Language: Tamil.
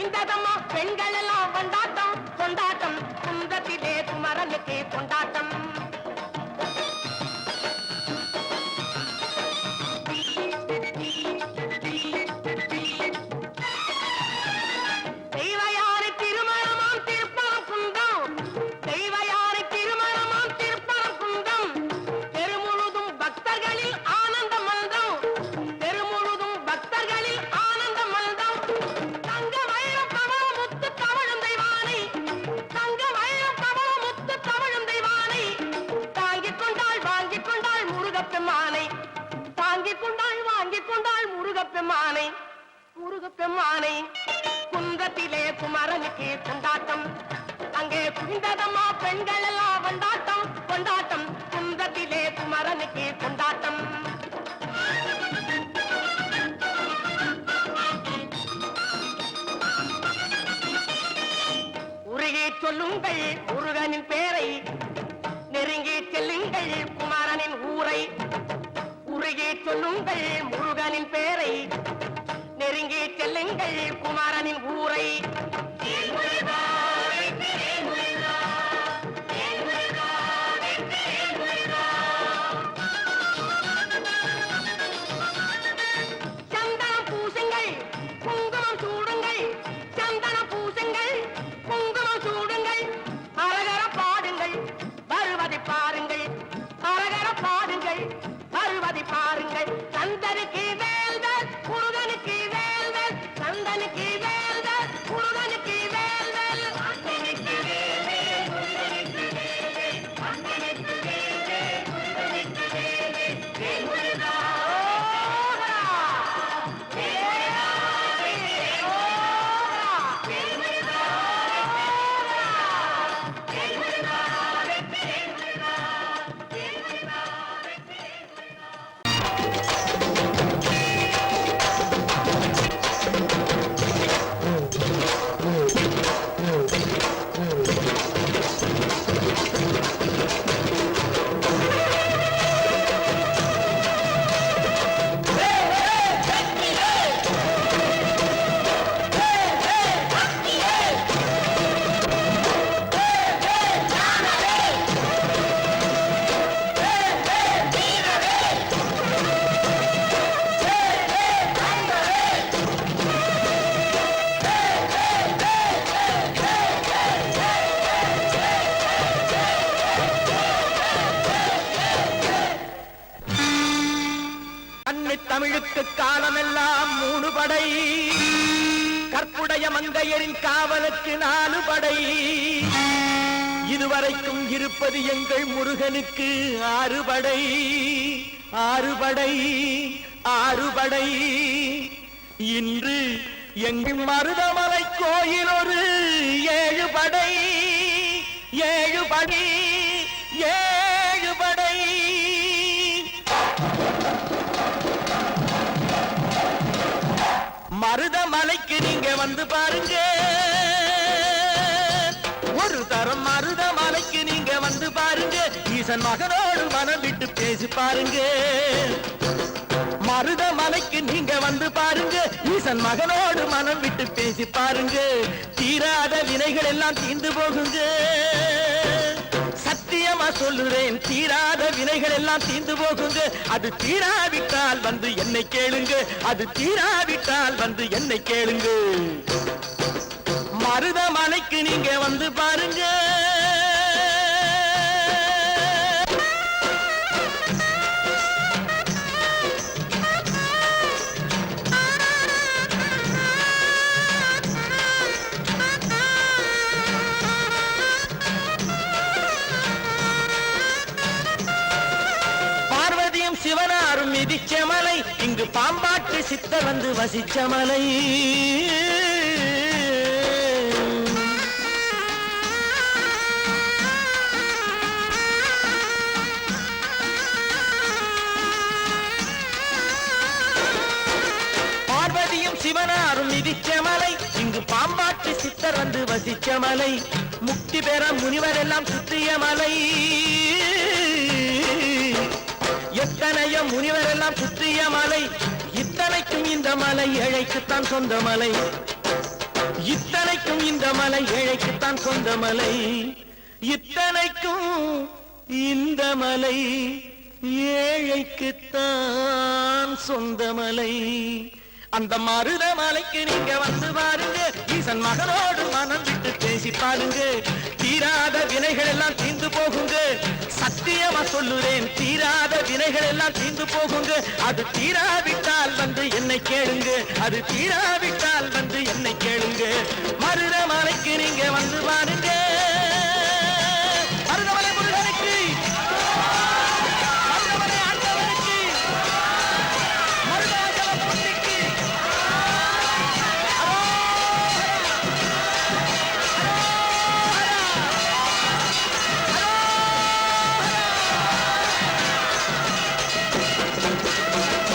குவிந்ததம்மா பெண்கள் எல்லாம் கொண்டாட்டம் கொண்டாட்டம் குந்தத்திலே குமரனுக்கு கொண்டாட்டம். தெய்வயாறு திருமணமாம் திருப்பரம் குந்தம் தெய்வயாறு திருமணமாம் திருப்பரம் குந்தம் தெருமுழுதும் பக்தர்களில் ஆனந்த மல்தம் தெருமுழுதும் பக்தர்களில் ஆனந்த மல்தம். தங்க வைரம் பவள முத்து தவழும் தெய்வானை தங்க வைரம் பவள முத்து தவழும் தெய்வானை தாங்கிக் கொண்டாள் வாங்கிக் கொண்டாள் முருகப்பெம்மானை தாங்கிக் கொண்டாள் வாங்கிக் கொண்டாள் முருகப்பெம்மானை முருகப்பெம்மானை. குந்தத்திலே குமரனுக்கு கொண்டாட்டம் அங்கே குவிந்ததம்மா பெண்கள் எல்லாம் கொண்டாட்டம் கொண்டாட்டம் குந்தத்திலே குமரனுக்கு கொண்டாட்டம். உருகி சொல்லுங்கள் முருகனின் பேரை நெருங்கி செல்லுங்கள் குமரனின் ஊரை. உருகி சொல்லுங்கள் முருகனின் பேரை நெருங்கி செல்லுங்கள் குமரனின் ஊரை. சந்தனம் பூசுங்கள் குங்குமம் சூடுங்கள் சந்தனம் பூசுங்கள் குங்குமம் சூடுங்கள் அரகர பாடுங்கள் வருவதை பாருங்கள் அரகர பாடுங்கள் வருவதை பாருங்கள். சந்தனுக்கு வேல்தல் முருகனுக்கு வேல்தல் சந்தனுக்கு வேல்தல் முருகனுக்கு வேல்தல் சந்தனுக்கு வேல்தல் முருகனுக்கு வேல்தல் சந்தனுக்கு வேல்தல் முருகனுக்கு வேல்தல். வேல் முருகா ஓஹரா வேலா ஓஹரா வேல் முருகா ஓஹரா வேல் முருகா வேல் முருகா வேல் முருகா. தமிழுக்கு காலமெல்லாம் 3 படை கற்புடைய மங்கையரின் காவலுக்கு 4 படை இதுவரைக்கும் இருப்பது எங்கள் முருகனுக்கு 6 படை 6 படை 6 படை. இன்று எங்கள் மருதமலை கோயில் ஒரு 7 படை 7 படை 7 படை. மருதமலைக்கு நீங்க வந்து பாருங்க ஒரு தரம் மருதமலைக்கு நீங்க வந்து பாருங்க ஈசன் மகனோடு மனம் விட்டு பேசி பாருங்க. மருதமலைக்கு நீங்க வந்து பாருங்க ஈசன் மகனோடு மனம் விட்டு பேசி பாருங்க. தீராத வினைகள் எல்லாம் தீர்ந்து போகுங்க சத்தியமா சொல்லுறேன் தீராத வினைகள் எல்லாம் தீர்ந்து போகுங்க. அது தீராவிட்டால் வந்து என்னை கேளுங்க அது தீராவிட்டால் வந்து என்னை கேளுங்க. மருதமலைக்கு நீங்க வந்து பாருங்க. சிவனாரும் மிதிச்ச மலை இங்கு பாம்பாட்டு சித்தர் வந்து வசிச்ச மலை. பார்வதியும் சிவனாரும் மிதிச்ச மலை இங்கு பாம்பாட்டு சித்தர் வந்து வசிச்ச மலை. முக்தி பெற முனிவர் எல்லாம் சுற்றிய மலை. எத்தனையோ முனிவர் எல்லாம் சுற்றிய மலை இத்தனைக்கும் இந்த மலை ஏழைக்குத்தான் சொந்த மலை. இத்தனைக்கும் இந்த மலை ஏழைக்குத்தான் சொந்த மலை, இத்தனைக்கும் இந்த மலை ஏழைக்குத்தான் சொந்த மலை. அந்த மருத மலைக்கு நீங்க வந்து பாருங்க, ஈசன் மகனோடு மனம் விட்டு பேசி பாருங்க. தீராத வினைகள் எல்லாம் தீர்ந்து போகுங்க, சத்தியமா சொல்லுறேன், தீராத வினைகள் எல்லாம் தீர்ந்து போகுங்க. அது தீராவிட்டால் வந்து என்னை கேளுங்க, அது தீராவிட்டால் வந்து என்னை கேளுங்க. மருத மலைக்கு நீங்க வந்து பாருங்க.